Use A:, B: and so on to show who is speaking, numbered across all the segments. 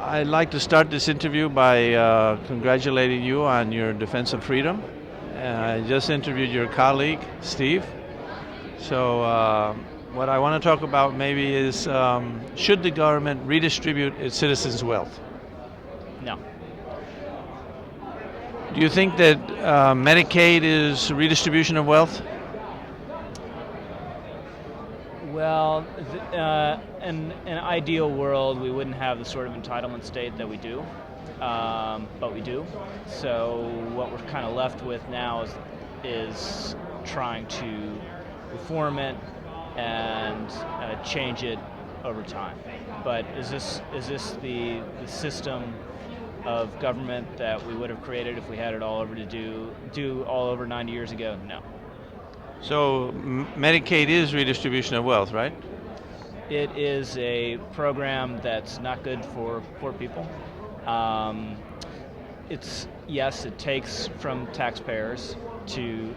A: I'd like to start this interview by congratulating you on your defense of freedom. I just interviewed your colleague, Steve. So what I want to talk about maybe is should the government redistribute its citizens' wealth?
B: No.
A: Do you think that Medicaid is redistribution of wealth?
B: Well, in an ideal world, we wouldn't have the sort of entitlement state that we do, but we do. So what we're kind of left with now is trying to reform it and change it over time. But is this the system of government that we would have created if we had it all over to do all over 90 years ago? No.
A: So Medicaid is redistribution of wealth, right?
B: It is a program that's not good for poor people. It takes from taxpayers to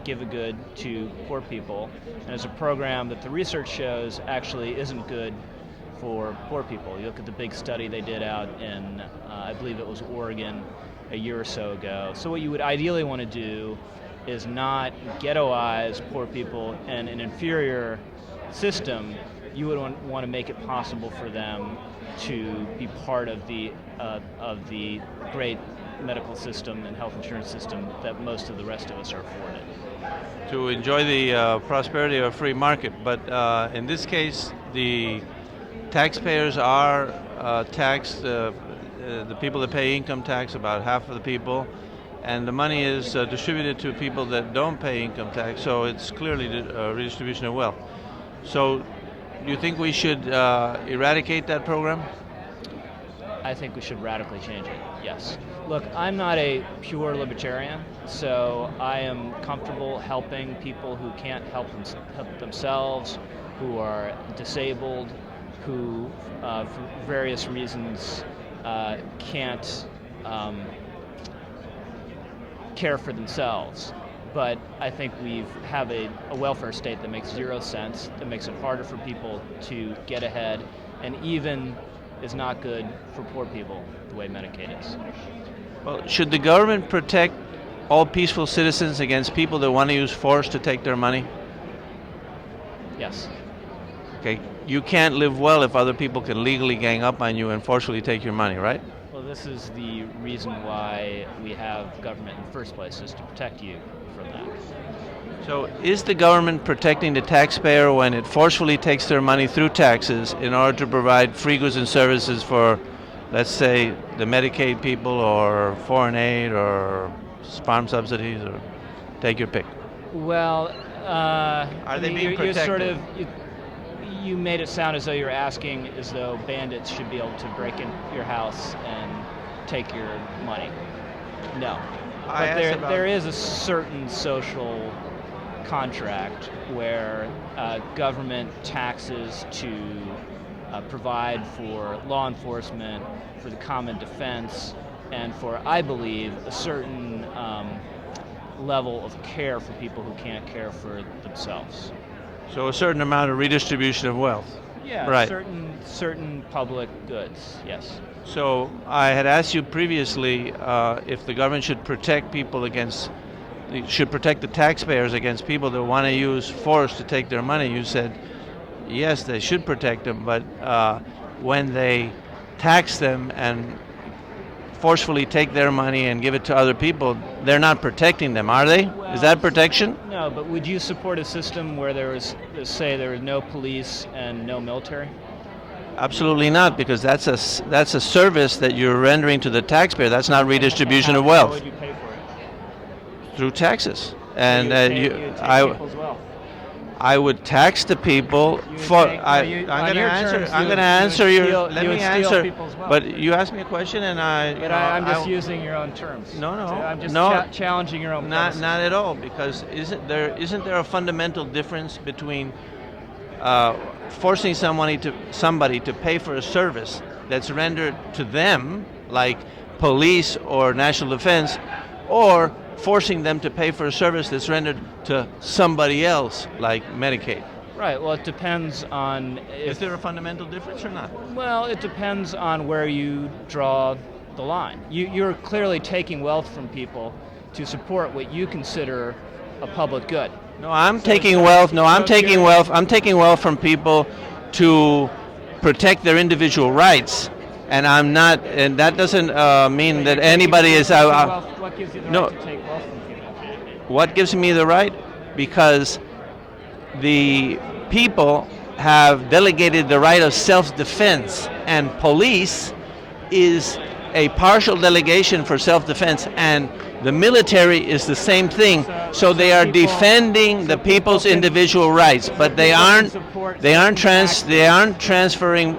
B: give a good to poor people, and it's a program that the research shows actually isn't good for poor people. You look at the big study they did out in, I believe it was Oregon, a year or so ago. So what you would ideally want to do is not ghettoize poor people in an inferior system. You would want to make it possible for them to be part of the great medical system and health insurance system that most of the rest of us are afforded.
A: To enjoy the prosperity of a free market, but in this case, the taxpayers are taxed. The people that pay income tax, about half of the people, and the money is distributed to people that don't pay income tax, so it's clearly redistribution of wealth. So do you think we should eradicate that program?
B: I think we should radically change it, yes. Look, I'm not a pure libertarian, so I am comfortable helping people who can't help themselves, who are disabled, who for various reasons can't care for themselves. But I think we have a welfare state that makes zero sense, that makes it harder for people to get ahead, and even is not good for poor people the way Medicaid is.
A: Well, should the government protect all peaceful citizens against people that want to use force to take their money?
B: Yes.
A: Okay, you can't live well if other people can legally gang up on you and forcefully take your money, right?
B: Well, this is the reason why we have government in the first place, is to protect you from that.
A: So is the government protecting the taxpayer when it forcefully takes their money through taxes in order to provide free goods and services for, let's say, the Medicaid people or foreign aid or farm subsidies, or take your pick?
B: Well,
A: are they being protected?
B: You made it sound as though you're asking as though bandits should be able to break in your house and take your money. No. But there is a certain social contract where government taxes to provide for law enforcement, for the common defense, and for, I believe, a certain level of care for people who can't care for themselves.
A: So a certain amount of redistribution of wealth.
B: Yeah,
A: right.
B: certain public goods, yes.
A: So I had asked you previously if the government should protect the taxpayers against people that want to use force to take their money. You said, yes, they should protect them, but when they tax them and forcefully take their money and give it to other people, they're not protecting them, are they?
B: Well,
A: is that protection?
B: No, but would you support a system where there was no police and no military?
A: Absolutely not, because that's a service that you're rendering to the taxpayer. That's not redistribution of wealth.
B: How would you pay for it?
A: Through taxes. And
B: you would take people's wealth.
A: I would tax the people I'm going to answer your. Let me answer. But you asked me a question, and
B: I'm just using your own terms.
A: No.
B: So I'm just challenging your own.
A: Not at all, because isn't there a fundamental difference between forcing somebody to pay for a service that's rendered to them, like police or national defense, or forcing them to pay for a service that's rendered to somebody else, like Medicaid?
B: Right. Well, it depends on
A: Is there a fundamental difference or not?
B: Well, it depends on where you draw the line. You're clearly taking wealth from people to support what you consider a public good.
A: No, I'm taking wealth. No, I'm taking wealth. I'm taking wealth from people to protect their individual rights, and I'm not. And that doesn't mean that anybody is.
B: What gives you the
A: no.
B: right to take wealth from people?
A: What gives me the right? Because the people have delegated the right of self-defense, and police is a partial delegation for self-defense, and the military is the same thing. So they are defending the people's individual rights, but they aren't transferring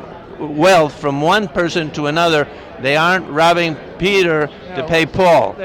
A: wealth from one person to another. They aren't robbing Peter to pay Paul.